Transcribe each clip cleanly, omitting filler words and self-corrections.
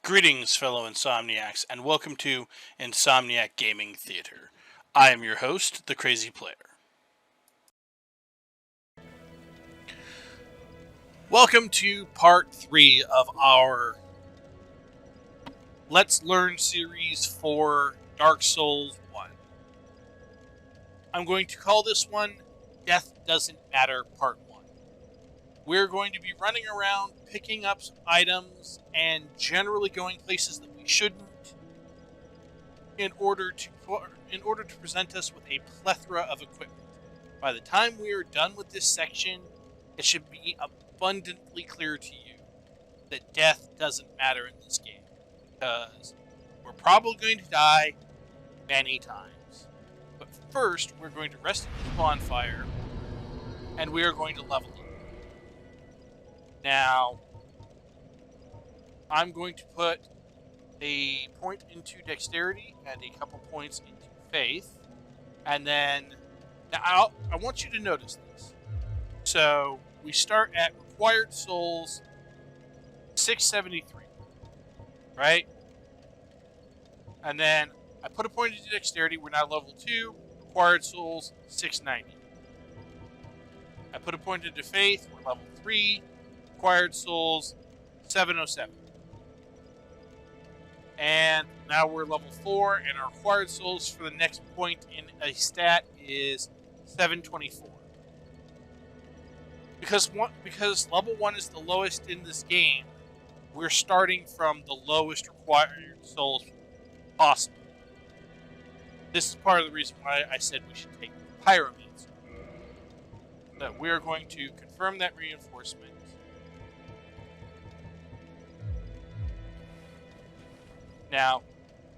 Greetings, fellow Insomniacs, and welcome to Insomniac Gaming Theater. I am your host, the Crazy Player. Welcome to part 3 of our Let's Learn series for Dark Souls 1. I'm going to call this one Death Doesn't Matter Part 1. We're going to be running around, picking up some items, and generally going places that we shouldn't in order to present us with a plethora of equipment. By the time we are done with this section, it should be abundantly clear to you that death doesn't matter in this game, because we're probably going to die many times. But first, we're going to rest at this bonfire, and we are going to level up. Now, I'm going to put a point into dexterity and a couple points into faith, and then now I want you to notice this. So we start at required souls 673, right? And then I put a point into dexterity. We're now level 2. Required souls 690. I put a point into faith. We're level 3. Required souls 707. And now we're level 4, and our required souls for the next point in a stat is 724. Because level 1 is the lowest in this game, we're starting from the lowest required souls possible. This is part of the reason why I said we should take the Pyromancer. So we are going to confirm that reinforcement. Now,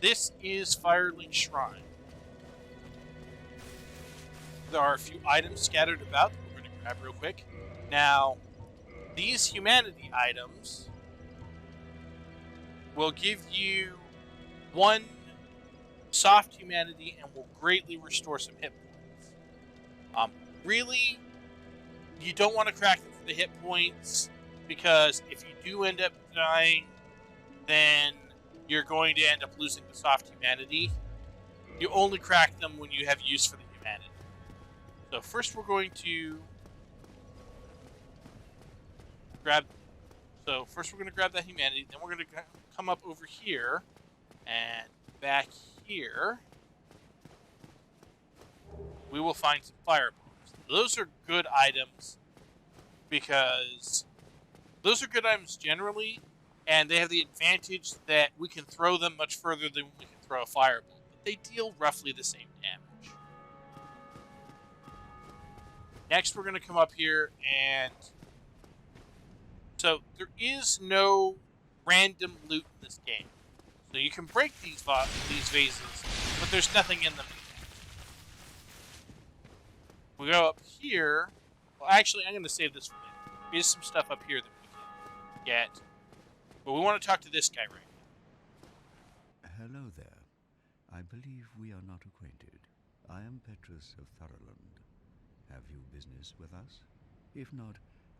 this is Firelink Shrine. There are a few items scattered about that we're going to grab real quick. Now, these humanity items will give you 1 soft humanity and will greatly restore some hit points. Really, you don't want to crack them for the hit points, because if you do end up dying, then you're going to end up losing the soft humanity. You only crack them when you have use for the humanity. So first we're going to grab that humanity, then we're going to come up over here, and back here we will find some fireballs. Those are good items, because those are good items generally, and they have the advantage that we can throw them much further than we can throw a fireball. But they deal roughly the same damage. Next, we're going to come up here, and so there is no random loot in this game. So you can break these vases, but there's nothing in them. We go up here. Well, actually, I'm going to save this for later. There is some stuff up here that we can get. But we want to talk to this guy right now. Hello there. I believe we are not acquainted. I am Petrus of Thoroughland. Have you business with us? If not,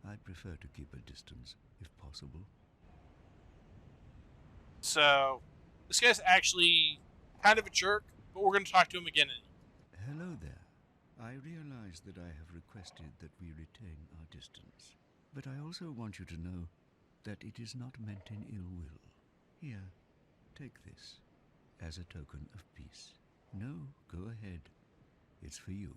I'd prefer to keep a distance, if possible. So, this guy's actually kind of a jerk, but we're going to talk to him again. Hello there. I realize that I have requested that we retain our distance. But I also want you to know that it is not meant in ill will. Here, take this, as a token of peace. No, go ahead. It's for you.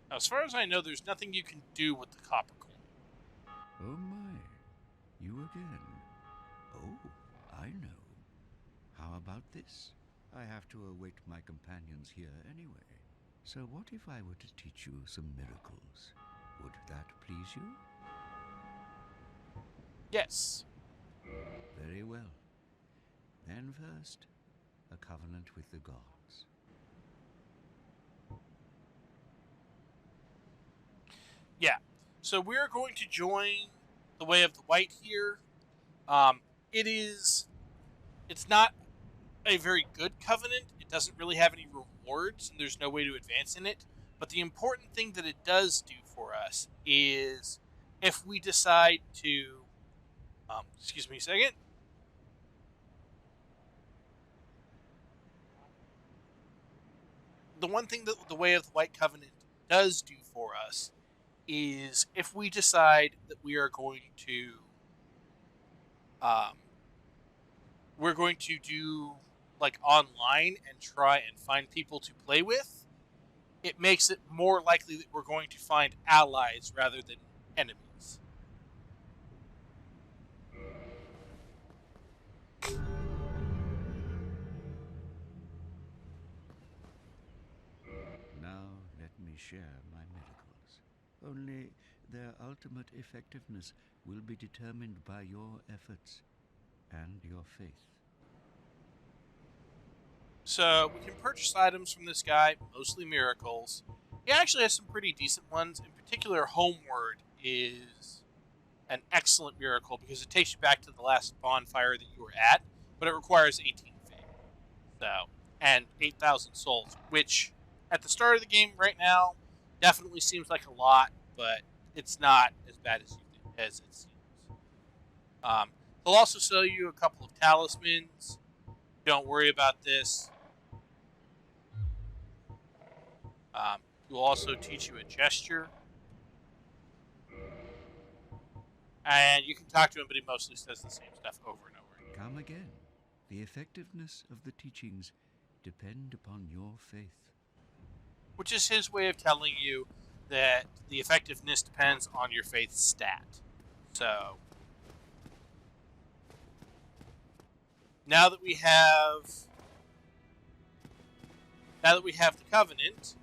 Now, as far as I know, there's nothing you can do with the copper coin. Oh my, you again. Oh, I know. How about this? I have to await my companions here anyway. So what if I were to teach you some miracles? Would that please you? Yes. Very well. Then first, a covenant with the gods. Yeah. So we're going to join the Way of the White here. It's not a very good covenant. It doesn't really have any rewards, and there's no way to advance in it. But the important thing that it does do for us is if we decide to Excuse me a second. The one thing that the Way of the White Covenant does do for us is if we decide that we're going to do like online and try and find people to play with, it makes it more likely that we're going to find allies rather than enemies. Now let me share my miracles. Only their ultimate effectiveness will be determined by your efforts and your faith. So we can purchase items from this guy, mostly miracles. He actually has some pretty decent ones. In particular, Homeward is an excellent miracle because it takes you back to the last bonfire that you were at, but it requires 18 faith. So, and 8,000 souls, which at the start of the game right now definitely seems like a lot, but it's not as bad as it seems. He'll also sell you a couple of talismans. Don't worry about this. He will also teach you a gesture. And you can talk to him, but he mostly says the same stuff over and over again. Come again. The effectiveness of the teachings depend upon your faith. Which is his way of telling you that the effectiveness depends on your faith stat. So, now that we have the Covenant,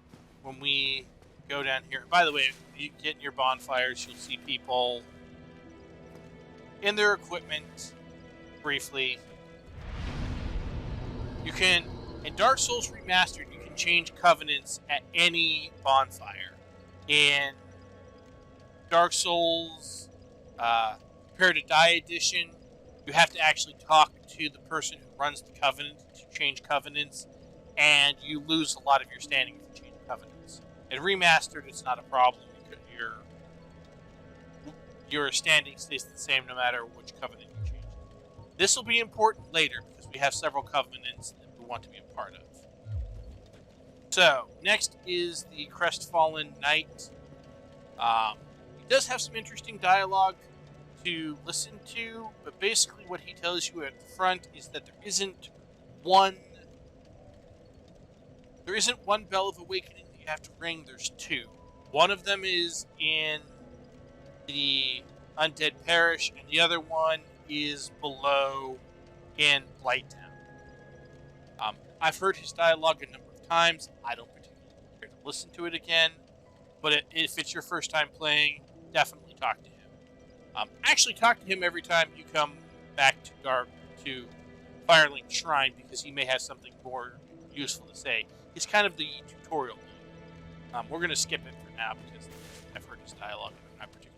when we go down here, by the way, you get in your bonfires, you'll see people in their equipment briefly. You can, in Dark Souls Remastered, you can change covenants at any bonfire. In Dark Souls Prepare to Die Edition, you have to actually talk to the person who runs the covenant to change covenants, and you lose a lot of your standing if you change covenants. In Remastered, it's not a problem. Your standing stays the same no matter which covenant you change. This will be important later because we have several covenants that we want to be a part of. So, next is the Crestfallen Knight. He does have some interesting dialogue to listen to, but basically what he tells you at the front is that there isn't one Bell of Awakening that you have to ring. There's two. One of them is in the Undead Parish, and the other one is below in Blighttown. I've heard his dialogue a number of times. I don't particularly care to listen to it again, but if it's your first time playing, definitely talk to him. Actually, talk to him every time you come back to Firelink Shrine, because he may have something more useful to say. He's kind of the tutorial mode. We're going to skip it for now because I've heard his dialogue and I'm not particularly.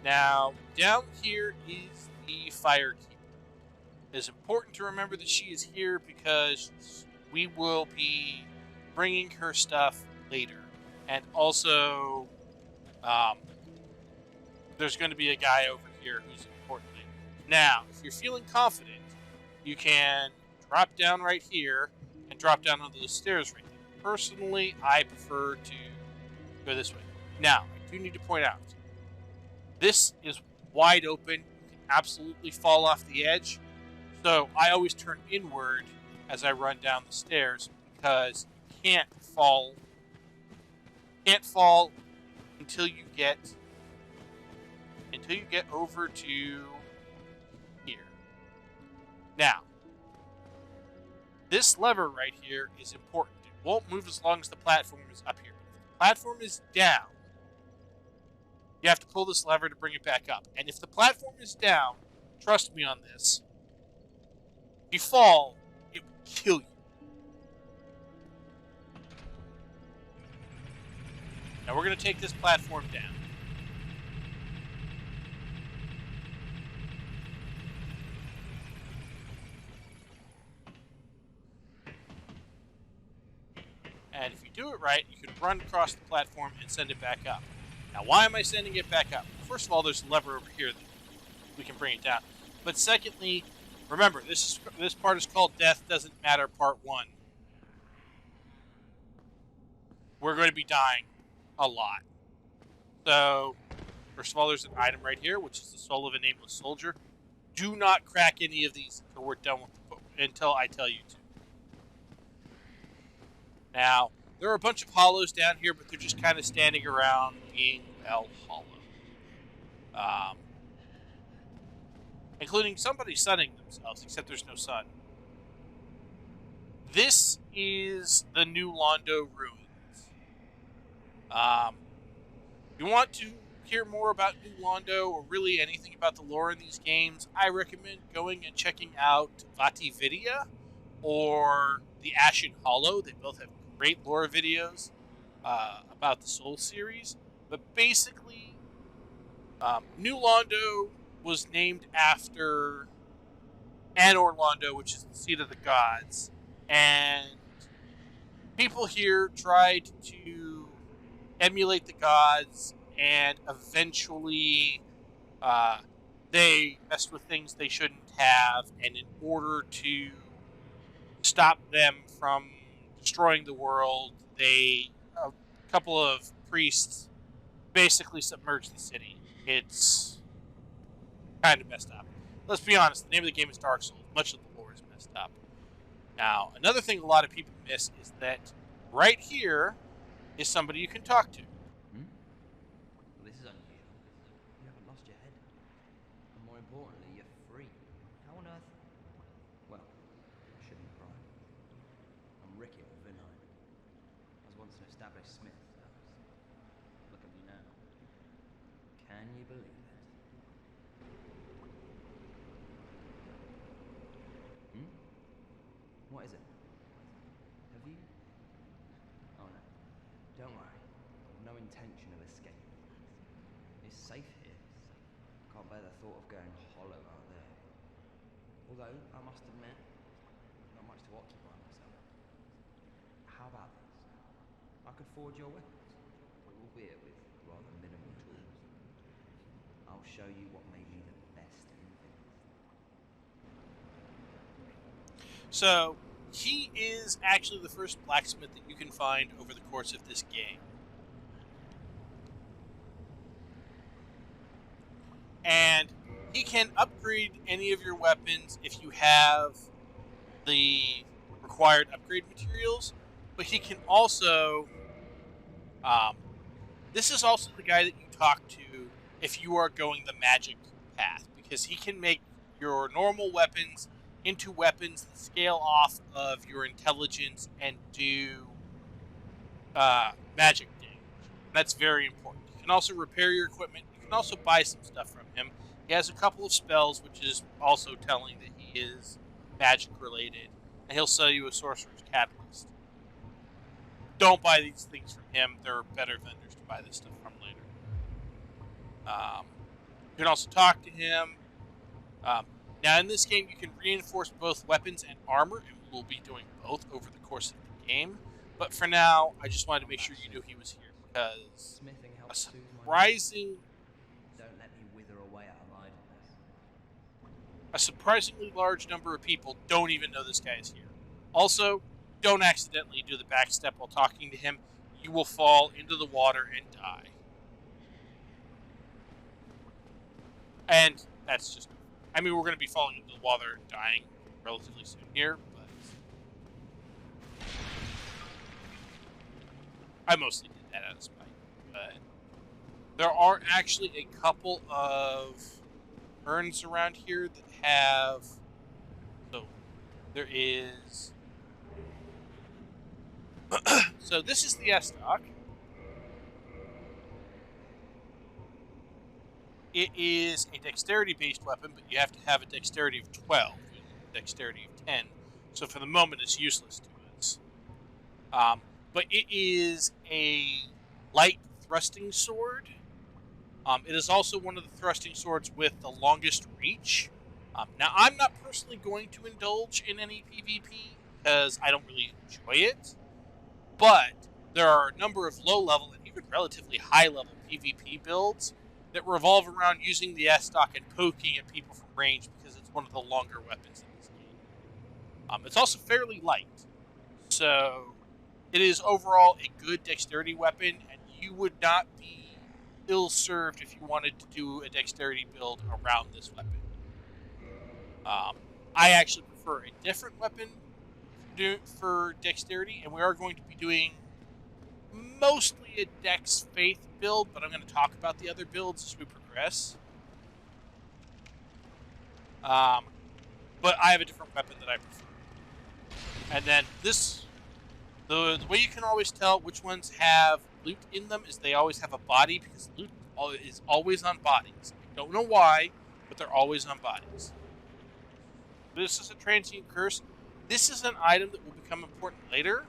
Now, down here is the Firekeeper. It's important to remember that she is here because we will be bringing her stuff later. And also, there's going to be a guy over here who's important later. Now, if you're feeling confident, you can drop down right here and drop down onto the stairs right there. Personally, I prefer to go this way. Now, I do need to point out, this is wide open. You can absolutely fall off the edge. So I always turn inward as I run down the stairs because you can't fall until you get over to here. Now, this lever right here is important. It won't move as long as the platform is up here. If the platform is down, you have to pull this lever to bring it back up. And if the platform is down, trust me on this, if you fall, it will kill you. Now we're going to take this platform down. And if you do it right, you can run across the platform and send it back up. Now, why am I sending it back up? First of all, there's a lever over here that we can bring it down. But secondly, remember, this part is called Death Doesn't Matter Part 1. We're going to be dying a lot. So, first of all, there's an item right here, which is the soul of a nameless soldier. Do not crack any of these until we're done with until I tell you to. Now, there are a bunch of hollows down here, but they're just kind of standing around being, well, hollow. Including somebody sunning themselves, except there's no sun. This is the new Londo Ruins. If you want to hear more about New Londo, or really anything about the lore in these games, I recommend going and checking out VatiVidya or the Ashen Hollow. They both have great lore videos about the Soul series. But basically, New Londo was named after Anor Londo, which is the seat of the gods. And people here tried to emulate the gods, and eventually they messed with things they shouldn't have, and in order to stop them from destroying the world, a couple of priests basically submerged the city. It's kind of messed up. Let's be honest, the name of the game is Dark Souls. Much of the lore is messed up. Now, another thing a lot of people miss is that right here is somebody you can talk to. Well, this is unusual. You haven't lost your head. And more importantly, you're free. How on earth? Well, I shouldn't cry. I'm Ricky of Vinine. I was once an established smith. Look at me now. Can you believe it? What is it? Have you? Oh no. Don't worry. I've no intention of escaping. It's safe here. Can't bear the thought of going hollow out there. Although, I must admit, not much to occupy myself. How about this? I could forge your weapons, albeit with rather minimal tools. I'll show you what made me the best in things. So, he is actually the first blacksmith that you can find over the course of this game. And he can upgrade any of your weapons if you have the required upgrade materials, but he can also... this is also the guy that you talk to if you are going the magic path, because he can make your normal weapons into weapons that scale off of your intelligence and do magic damage. That's very important. You can also repair your equipment. You can also buy some stuff from him. He has a couple of spells, which is also telling that he is magic related. And he'll sell you a sorcerer's catalyst. Don't buy these things from him. There are better vendors to buy this stuff from later. You can also talk to him. Now, in this game, you can reinforce both weapons and armor, and we'll be doing both over the course of the game. But for now, I just wanted to make sure you knew he was here, because a surprisingly large number of people don't even know this guy is here. Also, don't accidentally do the backstep while talking to him. You will fall into the water and die. And that's just... I mean, we're going to be falling into the water and dying relatively soon here, but... I mostly did that out of spite. But there are actually a couple of urns around here that have... So, there is... So, this is the S-Stock. It is a dexterity-based weapon, but you have to have a dexterity of 12, a dexterity of 10. So for the moment, it's useless to us. But it is a light thrusting sword. It is also one of the thrusting swords with the longest reach. Now, I'm not personally going to indulge in any PvP, because I don't really enjoy it. But there are a number of low-level and even relatively high-level PvP builds that revolve around using the S-Stock and poking at people from range because it's one of the longer weapons in this game. It's also fairly light, so it is overall a good dexterity weapon, and you would not be ill-served if you wanted to do a dexterity build around this weapon. I actually prefer a different weapon for dexterity, and we are going to be doing mostly a Dex Faith build, but I'm going to talk about the other builds as we progress. But I have a different weapon that I prefer. And then the way you can always tell which ones have loot in them is they always have a body, because loot is always on bodies. I don't know why, but they're always on bodies. This is a transient curse. This is an item that will become important later,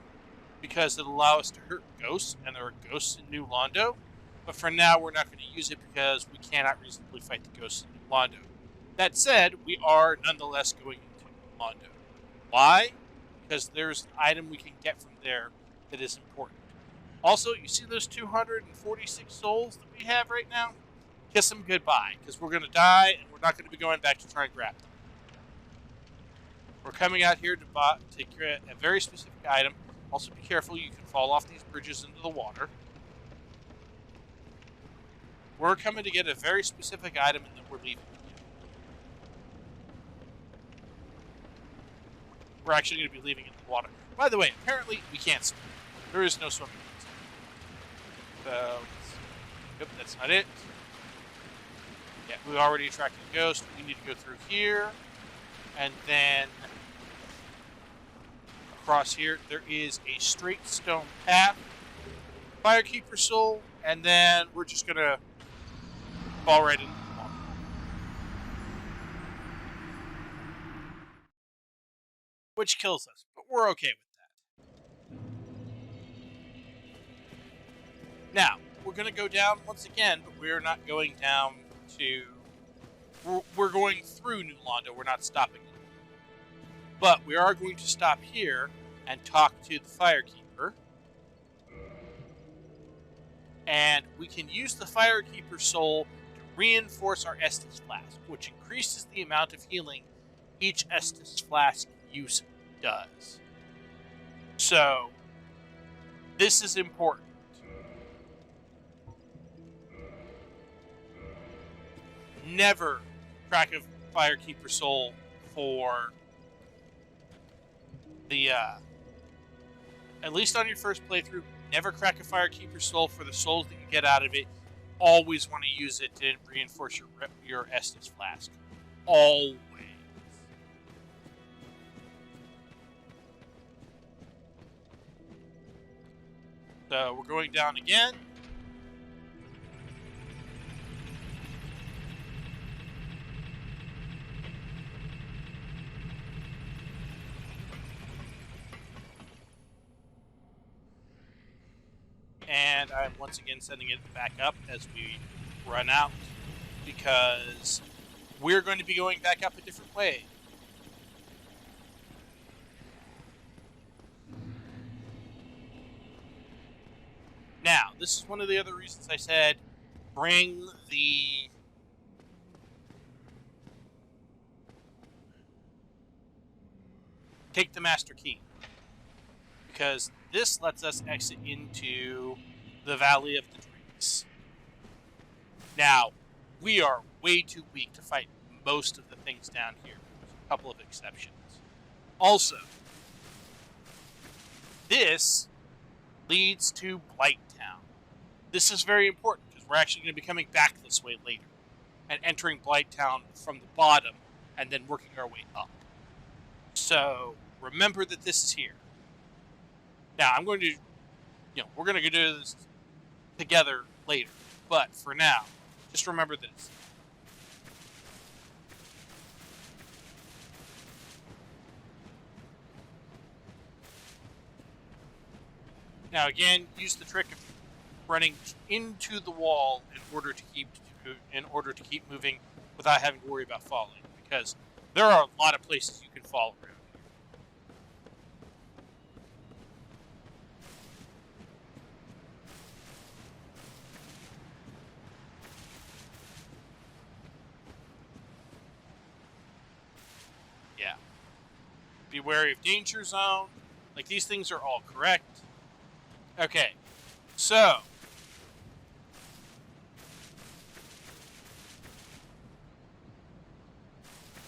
because it'll allow us to hurt ghosts, and there are ghosts in New Londo. But for now, we're not going to use it because we cannot reasonably fight the ghosts in New Londo. That said, we are nonetheless going into New Londo. Why? Because there's an item we can get from there that is important. Also, you see those 246 souls that we have right now? Kiss them goodbye, because we're going to die, and we're not going to be going back to try and grab them. We're coming out here to get a very specific item. Also, be careful, you can fall off these bridges into the water. We're coming to get a very specific item, and then we're leaving. We're actually going to be leaving in the water. By the way, apparently, we can't swim. There is no swimming. So, yep, that's not it. Yeah, we already attracted a ghost. We need to go through here. And then across here, there is a straight stone path. Firekeeper soul. And then we're just going to fall right into the water. Which kills us, but we're okay with that. Now, we're going to go down once again, but we're not going down to... We're going through New Londo. We're not stopping it. But we are going to stop here and talk to the Firekeeper. And we can use the Firekeeper soul to reinforce our Estus Flask, which increases the amount of healing each Estus Flask use does. So, this is important. Never crack a Firekeeper soul for the, at least on your first playthrough, never crack a Firekeeper soul for the souls that you get out of it. Always want to use it to reinforce your Estus Flask. Always. So we're going down again. And I'm once again sending it back up as we run out, because we're going to be going back up a different way. Now, this is one of the other reasons I said take the Master Key. Because this lets us exit into the Valley of the Drakes. Now, we are way too weak to fight most of the things down here. There's a couple of exceptions. Also, this leads to Blighttown. This is very important because we're actually going to be coming back this way later and entering Blighttown from the bottom and then working our way up. So, remember that this is here. Now, I'm going to, we're going to do this together later. But for now, just remember this. Now, again, use the trick of running into the wall in order to keep moving without having to worry about falling, because there are a lot of places you can fall around. Be wary of danger zone. Like, these things are all correct. Okay, so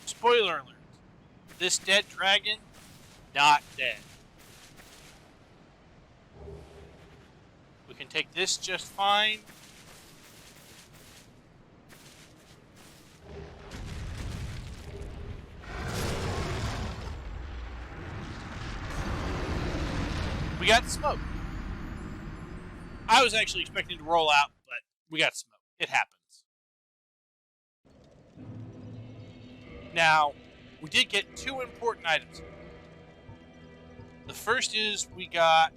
spoiler alert. This dead dragon, not dead. We can take this just fine. We got smoke. I was actually expecting to roll out, but we got smoke. It happens. Now, we did get two important items. The first is we got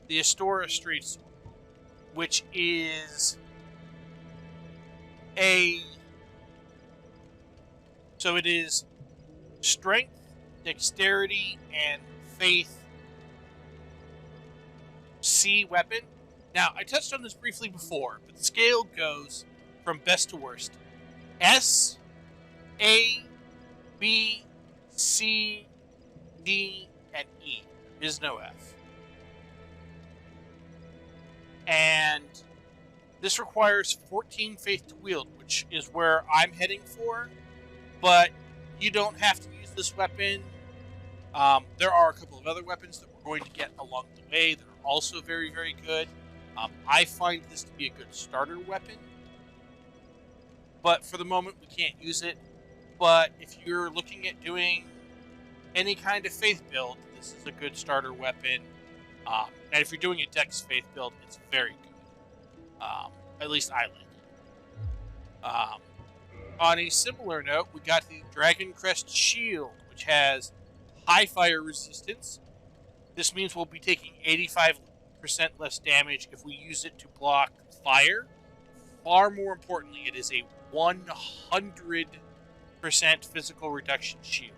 the Astora Straight Sword, which is so it is strength, dexterity, and faith C weapon. Now, I touched on this briefly before, but the scale goes from best to worst. S, A, B, C, D, and E. There is no F. And this requires 14 faith to wield, which is where I'm heading for. But you don't have to use this weapon. There are a couple of other weapons that we're going to get along the way that are also very, very good. I find this to be a good starter weapon. But for the moment, we can't use it. But if you're looking at doing any kind of faith build, this is a good starter weapon. And if you're doing a Dex faith build, it's very good. At least I like it. On a similar note, we got the Dragon Crest Shield, which has high fire resistance. This means we'll be taking 85% less damage if we use it to block fire. Far more importantly, it is a 100% physical reduction shield.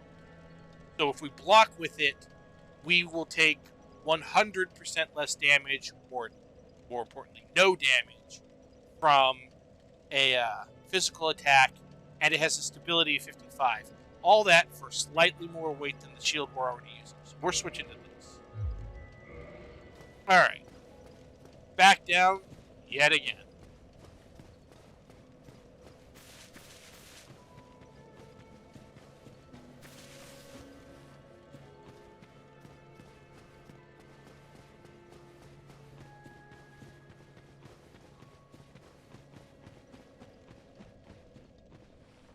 So if we block with it, we will take 100% less damage, or more importantly, no damage from a physical attack, and it has a stability of 55. All that for slightly more weight than the shield we're already using. So we're switching to this. Alright. Back down yet again.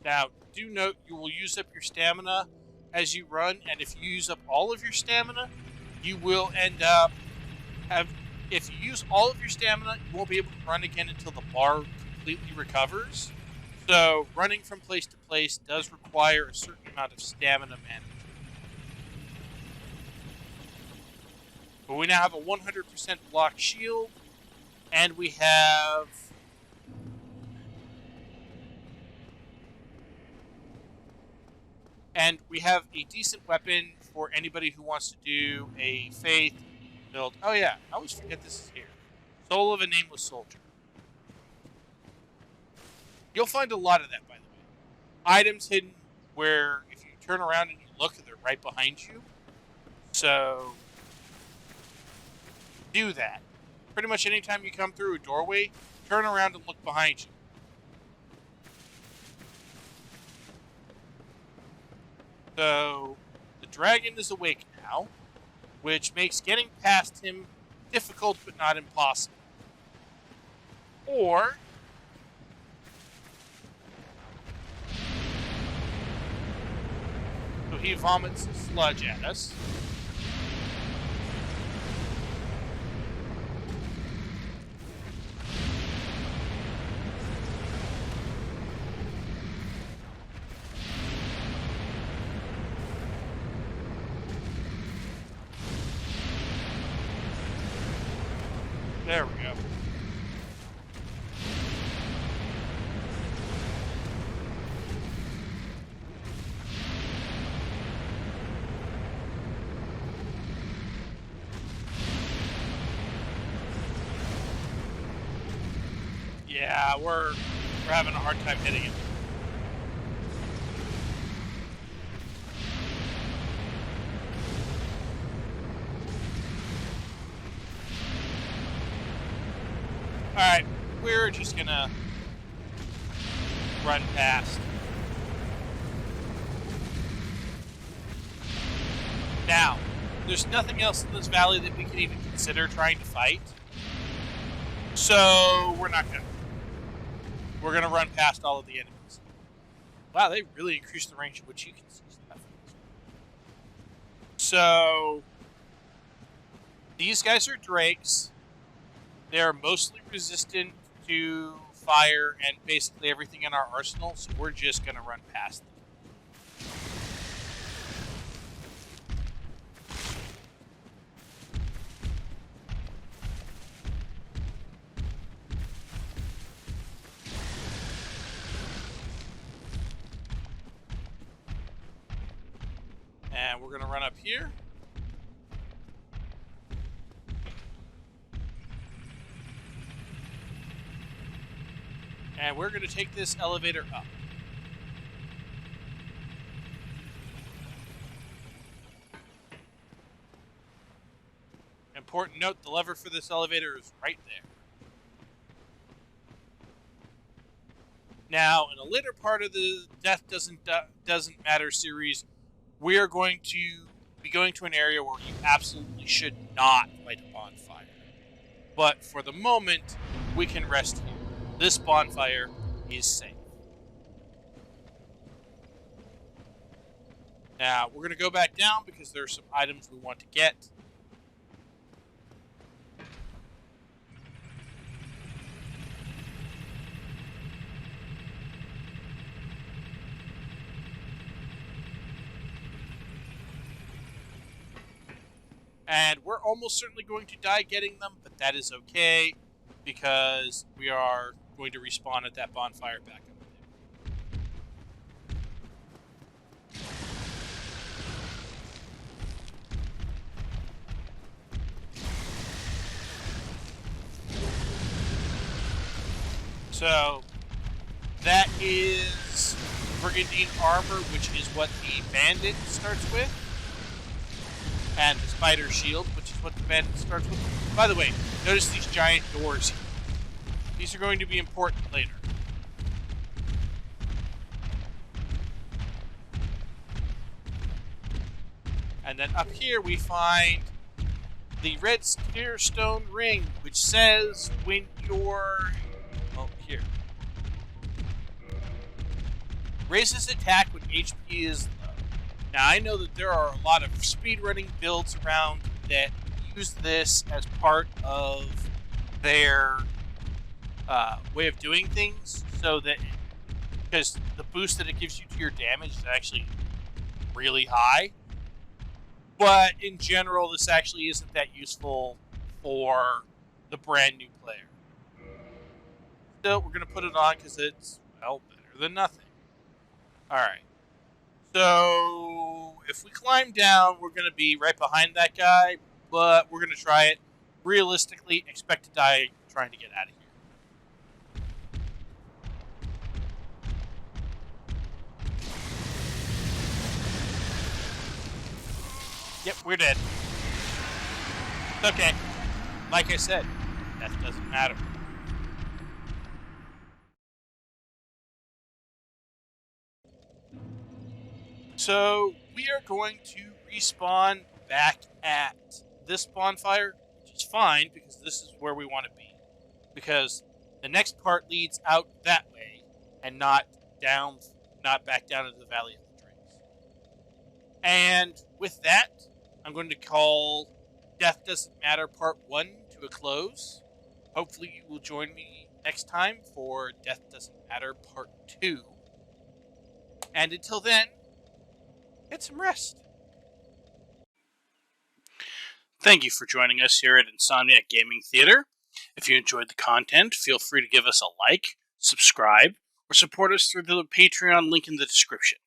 Now, do note you will use up your stamina as you run, and if you use up all of your stamina, you will end up if you use all of your stamina, you won't be able to run again until the bar completely recovers. So, running from place to place does require a certain amount of stamina management. But we now have a 100% block shield, and we have a decent weapon for anybody who wants to do a faith build. Oh yeah, I always forget this is here. Soul of a Nameless Soldier. You'll find a lot of that, by the way. Items hidden where if you turn around and you look, they're right behind you. So, do that. Pretty much anytime you come through a doorway, turn around and look behind you. So, the dragon is awake now, which makes getting past him difficult but not impossible. Or so he vomits sludge at us. There we go. Yeah, we're having a hard time hitting it. Alright, we're just gonna run past. Now, there's nothing else in this valley that we can even consider trying to fight. So, we're not gonna. We're gonna run past all of the enemies. Wow, they really increased the range at which you can see stuff. So, these guys are drakes. They're mostly resistant to fire and basically everything in our arsenal, so we're just gonna run past them. And we're gonna run up here. And we're going to take this elevator up. Important note, the lever for this elevator is right there. Now, in a later part of the Death Doesn't Matter series, we are going to be going to an area where you absolutely should not light a bonfire. But for the moment, we can rest here. This bonfire is safe. Now, we're going to go back down because there are some items we want to get. And we're almost certainly going to die getting them, but that is okay because we are going to respawn at that bonfire back up there. So, that is Brigandine Armor, which is what the Bandit starts with. And the Spider Shield, which is what the Bandit starts with. By the way, notice these giant doors here. These are going to be important later. And then up here we find the red Steerstone ring, which says when you're... Oh, here. Raises attack when HP is low. Now, I know that there are a lot of speedrunning builds around that use this as part of their way of doing things, so that because the boost that it gives you to your damage is actually really high. But in general, this actually isn't that useful for the brand new player. Still, we're going to put it on because it's, well, better than nothing. Alright. So, if we climb down, we're going to be right behind that guy, but we're going to try it. Realistically, expect to die trying to get out of here. Yep, we're dead. It's okay. Like I said, that doesn't matter. So, we are going to respawn back at this bonfire, which is fine, because this is where we want to be. Because the next part leads out that way, and not back down into the Valley of the Drakes. And with that, I'm going to call Death Doesn't Matter Part 1 to a close. Hopefully you will join me next time for Death Doesn't Matter Part 2. And until then, get some rest. Thank you for joining us here at Insomniac Gaming Theater. If you enjoyed the content, feel free to give us a like, subscribe, or support us through the Patreon link in the description.